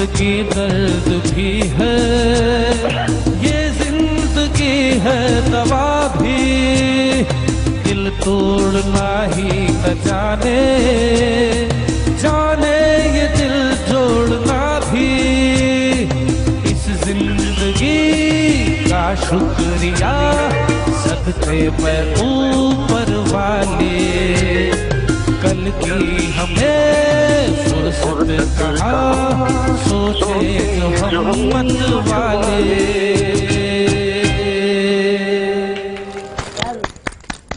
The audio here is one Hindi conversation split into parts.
जिंदगी दर्द भी है, ये जिंदगी है तबाह भी, दिल तोड़ना ही न जाने, जाने ये दिल जोड़ना भी। इस जिंदगी का शुक्रिया सदके मैं ऊपर वाले, कल की हमें फुर्सत कहा सोचे जो मोहम्मद वाले।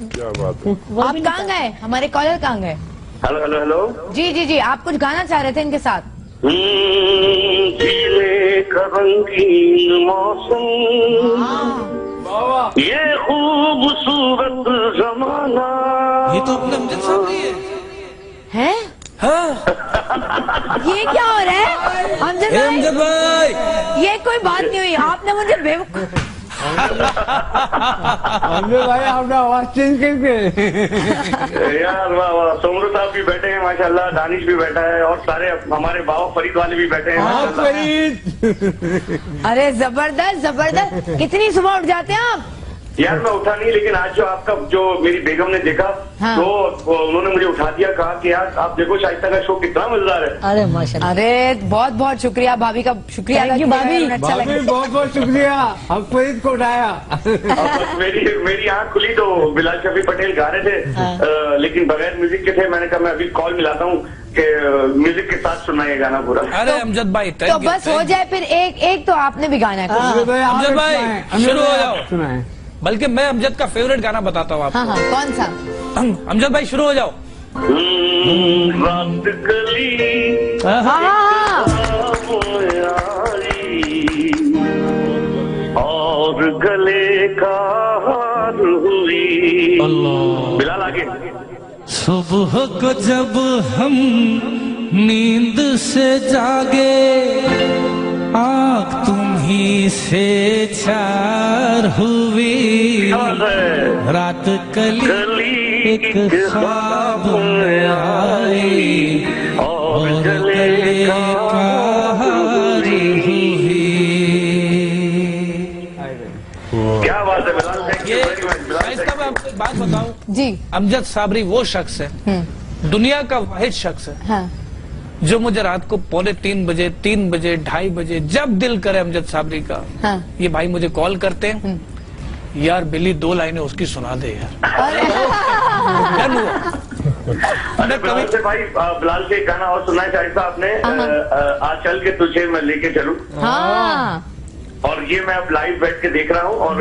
क्या बात है। आप कहाँ गए? हमारे कॉलर कहाँ गए? Hello hello hello. जी जी जी, आप कुछ गाना चाह रहे थे इनके साथ? जीने का रंगीन मौसम, ये खूबसूरत जमाना। ये तो अपने अमजद साहब नहीं है? हाँ। ये क्या हो रहा है अमजद भाई? ये कोई बात नहीं हुई, आपने मुझे बेवकूफ। अमजद भाई आपने आवाज चेंज करके। यार वाह वाह, सोमरू साहब भी बैठे हैं माशाल्लाह, दानिश भी बैठा है और सारे हमारे बाबा फरीद वाले भी बैठे हैं। फरीद, अरे जबरदस्त जबरदस्त। कितनी सुबह उठ जाते हैं आप? यार मैं उठा नहीं, लेकिन आज जो आपका जो मेरी बेगम ने देखा हाँ। तो उन्होंने मुझे उठा दिया, कहा कि यार आप देखो शाइस्ता का शो कितना मजेदार है। अरे माशाल्लाह। अरे बहुत बहुत शुक्रिया, भाभी का शुक्रिया अदा कीजिए, भाभी। अच्छा भाभी लगा। बहुत बहुत शुक्रिया, हम फरीद को उठाया। बस मेरी आंख खुली तो बिलाल शफी पटेल गा रहे थे, लेकिन बगैर म्यूजिक के थे। मैंने कहा मैं अभी कॉल मिलाता हूँ कि म्यूजिक के साथ सुनना ये गाना पूरा। अरे अमजद भाई तो बस हो जाए फिर एक तो आपने भी गाना है कुछ। अमजद भाई शुरू हो जाओ। सुनाए। बल्कि मैं अमजद का फेवरेट गाना बताता हूँ आपको। हाँ हाँ, कौन सा? अमजद भाई शुरू हो जाओ। रात कली हाँ हाँ और गले का हार हुई। बिलाल आगे। सुबह को जब हम नींद से जागे, आँख तुम्ही से चार हुई, रात कली एक ख्वाब में आई और गले का हार हुई। क्या बात है बिलाल, ये शाइस्ता, मैं आपको एक बात बताऊं, जी। अमजद साबरी वो शख्स है, दुनिया का वाहिद शख्स है हाँ। जो मुझे रात को 2:45 बजे, 3 बजे, 2:30 बजे जब दिल करे अमजद साबरी का, हाँ। ये भाई मुझे कॉल करते हैं, यार बिल्ली 2 लाइनें उसकी सुना दे यार। अरे डन हुआ। अरे बिलाल से भाई, बिलाल से एक गाना और सुना है शाइस्ता आपने, आज चल के तुझे मैं लेके चलूं। हाँ। और ये मैं अब लाइव बैठ के देख रहा हूँ और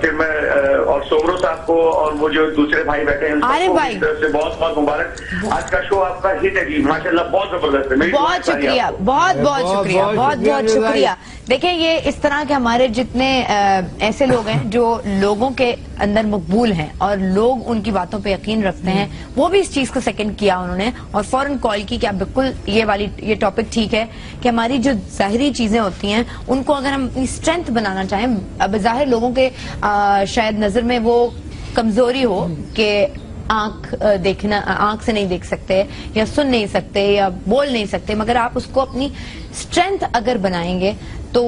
फिर मैं और सोमरो साहब को और वो जो दूसरे भाई बैठे हैं अरे भाई, इस तरफ से बहुत बहुत मुबारक। आज का शो आपका हिट है जी, माशाल्लाह बहुत जबरदस्त है। बहुत शुक्रिया, बहुत बहुत शुक्रिया, बहुत बहुत शुक्रिया। देखिए ये इस तरह के हमारे जितने ऐसे लोग हैं जो लोगों के अंदर मकबूल हैं और लोग उनकी बातों पे यकीन रखते हैं, वो भी इस चीज को सेकंड किया उन्होंने और फौरन कॉल की कि आप बिल्कुल ये टॉपिक ठीक है कि हमारी जो जाहिरी चीजें होती हैं उनको अगर हम अपनी स्ट्रेंथ बनाना चाहें, अब जाहिर लोगों के शायद नजर में वो कमजोरी हो कि आंख देखना, आंख से नहीं देख सकते या सुन नहीं सकते या बोल नहीं सकते, मगर आप उसको अपनी स्ट्रेंथ अगर बनाएंगे तो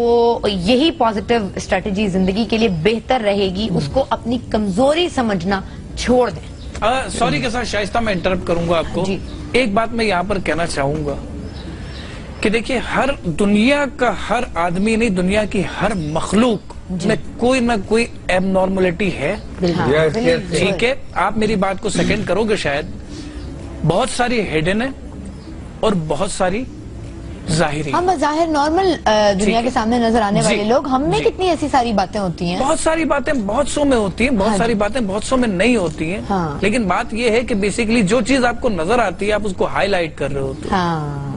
यही पॉजिटिव स्ट्रेटजी जिंदगी के लिए बेहतर रहेगी। उसको अपनी कमजोरी समझना छोड़ दें। सॉरी के साथ शाइस्ता मैं इंटरप्ट करूंगा आपको। एक बात मैं यहाँ पर कहना चाहूंगा कि देखिए हर दुनिया का हर आदमी नहीं, दुनिया की हर मखलूक में कोई ना कोई एबनॉर्मलिटी है। ठीक है, आप मेरी बात को सेकंड करोगे शायद। बहुत सारी हिडन है और बहुत सारी जाहिरी। हम जाहिर नॉर्मल दुनिया के सामने नजर आने वाले लोग, हम में कितनी ऐसी सारी बातें होती हैं। बहुत सारी बातें बहुत सौ में होती हैं, बहुत सारी बातें बहुत सौ में नहीं होती हैं। हाँ। लेकिन बात यह है कि बेसिकली जो चीज आपको नजर आती है आप उसको हाईलाइट कर रहे होते। हाँ।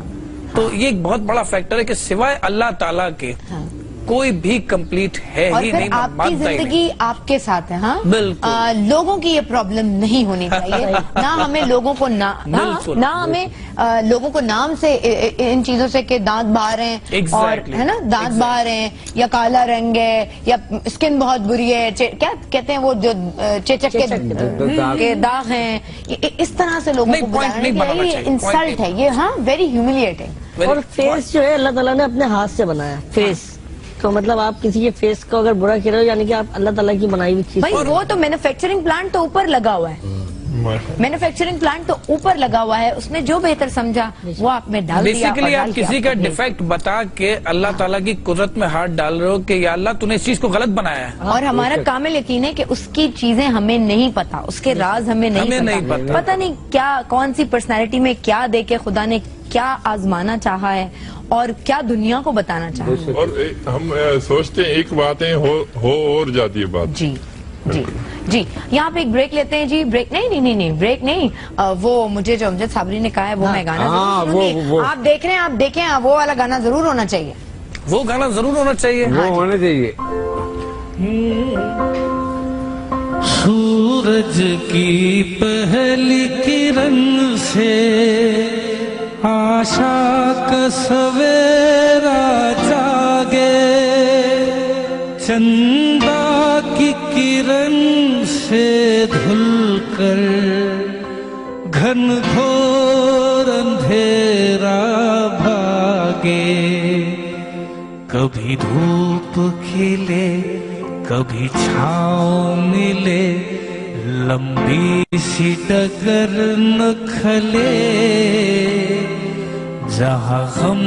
तो ये एक बहुत बड़ा फैक्टर है कि सिवाय अल्लाह ताला के कोई भी कंप्लीट है और ही फिर नहीं। आपकी जिंदगी आपके साथ है। हाँ बिल्कुल। लोगों की ये प्रॉब्लम नहीं होनी चाहिए। ना हमें लोगों को ना हमें लोगों को नाम से इन चीजों से कि दांत बाहर हैं और है ना दांत बाहर हैं या काला रंग है या स्किन बहुत बुरी है, क्या कहते हैं वो जो चेचक के दाग हैं, इस तरह से लोगों को बुलाना, ये इंसल्ट है ये। हाँ, वेरी ह्यूमिलिएटिंग। और फेस जो है अल्लाह ताला ने अपने हाथ से बनाया फेस। तो मतलब आप किसी के फेस को अगर बुरा कह रहे हो यानी कि आप अल्लाह ताला की बनाई हुई चीज। भाई वो तो मैन्युफैक्चरिंग प्लांट तो ऊपर लगा हुआ है, मैन्युफैक्चरिंग प्लांट तो ऊपर लगा हुआ है, उसने जो बेहतर समझा वो आप में डाल दिया। बेसिकली आप किसी का डिफेक्ट बता के अल्लाह ताला की कुदरत में हाथ डाल रहे हो कि या अल्लाह तूने इस चीज को गलत बनाया है। और हमारा कामिल यकीन है कि उसकी चीजें हमें नहीं पता, उसके राज हमें नहीं पता। पता नहीं क्या कौन सी पर्सनैलिटी में क्या दे के खुदा ने क्या आजमाना चाहा है और क्या दुनिया को बताना चाहा है। और हम सोचते हैं एक बातें हो और जाती है बात। जी जी जी, यहाँ पे एक ब्रेक लेते हैं जी। ब्रेक नहीं ब्रेक नहीं, वो मुझे जो अमजद साबरी ने कहा है वो मैं गाना जरूर सुनूंगी। आप देख रहे हैं, आप देखें, वो वाला गाना जरूर होना चाहिए, वो गाना जरूर होना चाहिए, वो होना चाहिए। सूरज की पहली किरण से आशा का सवेरा जागे, चंदा की किरण से धुलकर घन घोर अंधेरा भागे। कभी धूप खिले कभी छाँव मिले, लंबी सी डगर न खले, जहाँ गम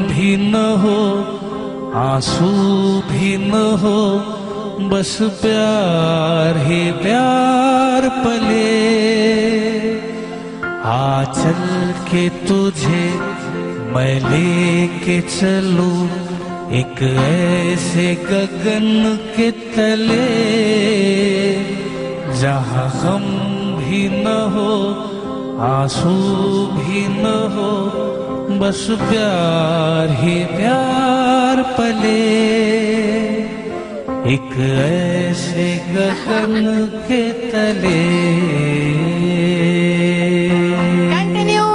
भी न हो आंसू भी न हो, बस प्यार ही प्यार पले। आ चल के तुझे मैं लेके चलूं एक ऐसे गगन के तले, जहाँ गम भी न हो आंसू भी न हो, बस प्यार ही प्यार पले। एक ऐसे गगन के तले। कंटिन्यू।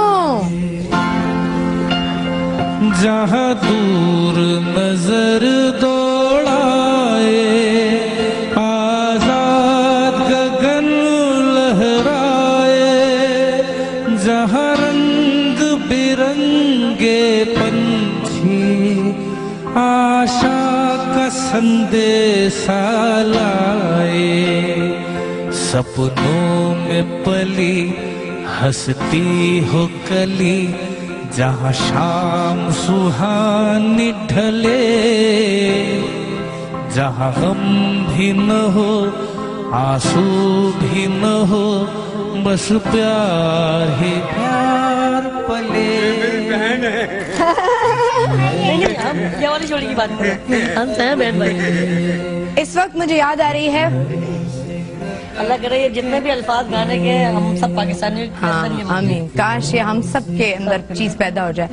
जहाँ दूर नजर दौड़ाए, आजाद गगन लहराए, जहाँ रंग बिरंगे पंछी आशा का संदेशा लाए, सपनों में पली हंसती हो कली, जहाँ शाम सुहानी ढले, जहाँ गम भी न हो आंसू भी न हो, बस प्यार ही प्यार पले। नहीं हम ये वाली जोड़ी की बात कर रहे हैं, हम हैं बहन भाई। इस वक्त मुझे याद आ रही है, अल्लाह करे ये जितने भी अल्फाज गाने के हम सब पाकिस्तानी के अंदर ये आमीन, काश ये हम सब के अंदर चीज पैदा हो जाए।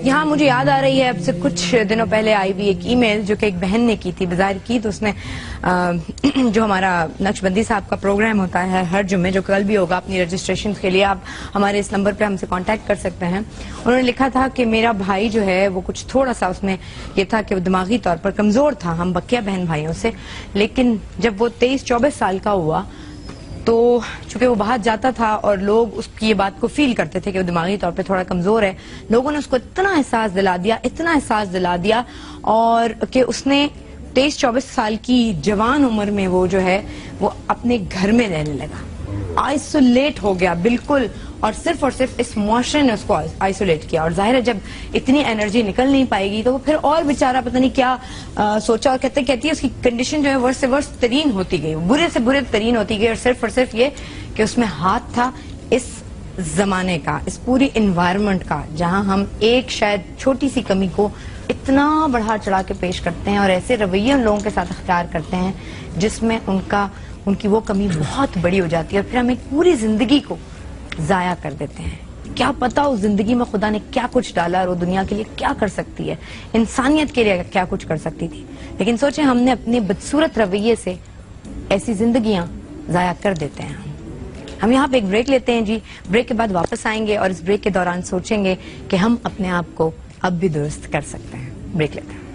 यहाँ मुझे याद आ रही है, अब से कुछ दिनों पहले आई हुई एक ईमेल जो कि एक बहन ने की थी, बाजार की, तो उसने जो हमारा नक्शबंदी साहब का प्रोग्राम होता है हर जुम्मे, जो कल भी होगा, अपनी रजिस्ट्रेशन के लिए आप हमारे इस नंबर पे हमसे कांटेक्ट कर सकते हैं। उन्होंने लिखा था कि मेरा भाई जो है वो कुछ थोड़ा सा उसमें ये था कि वो दिमागी तौर पर कमजोर था, हम बकिया बहन भाइयों से, लेकिन जब वो 23-24 साल का हुआ तो चूंकि वो बाहर जाता था और लोग उसकी ये बात को फील करते थे कि वो दिमागी तौर पे थोड़ा कमजोर है, लोगों ने उसको इतना एहसास दिला दिया और कि उसने 23-24 साल की जवान उम्र में वो जो है वो अपने घर में रहने लगा, आइसोलेट हो गया बिल्कुल, और सिर्फ इस मुआशरे ने उसको आइसोलेट किया। और जाहिर है जब इतनी एनर्जी निकल नहीं पाएगी तो वो फिर और बेचारा पता नहीं क्या सोचा, और कहती है उसकी कंडीशन जो है वर्ष से वर्ष तरीन होती गई, बुरे से बुरे तरीन होती गई, और सिर्फ ये कि उसमें हाथ था इस जमाने का, इस पूरी इन्वायरमेंट का, जहां हम एक शायद छोटी सी कमी को इतना बढ़ा चढ़ा के पेश करते हैं और ऐसे रवैये उन लोगों के साथ अख्तियार करते हैं जिसमें उनकी वो कमी बहुत बड़ी हो जाती है, और फिर हम एक पूरी जिंदगी को जाया कर देते हैं। क्या पता उस जिंदगी में खुदा ने क्या कुछ डाला और वो दुनिया के लिए क्या कर सकती है, इंसानियत के लिए क्या कुछ कर सकती थी, लेकिन सोचे हमने अपने बदसूरत रवैये से ऐसी जिंदगियां जाया कर देते हैं। हम यहाँ पे एक ब्रेक लेते हैं जी, ब्रेक के बाद वापस आएंगे और इस ब्रेक के दौरान सोचेंगे कि हम अपने आप को अब भी दुरुस्त कर सकते हैं। ब्रेक लेते हैं।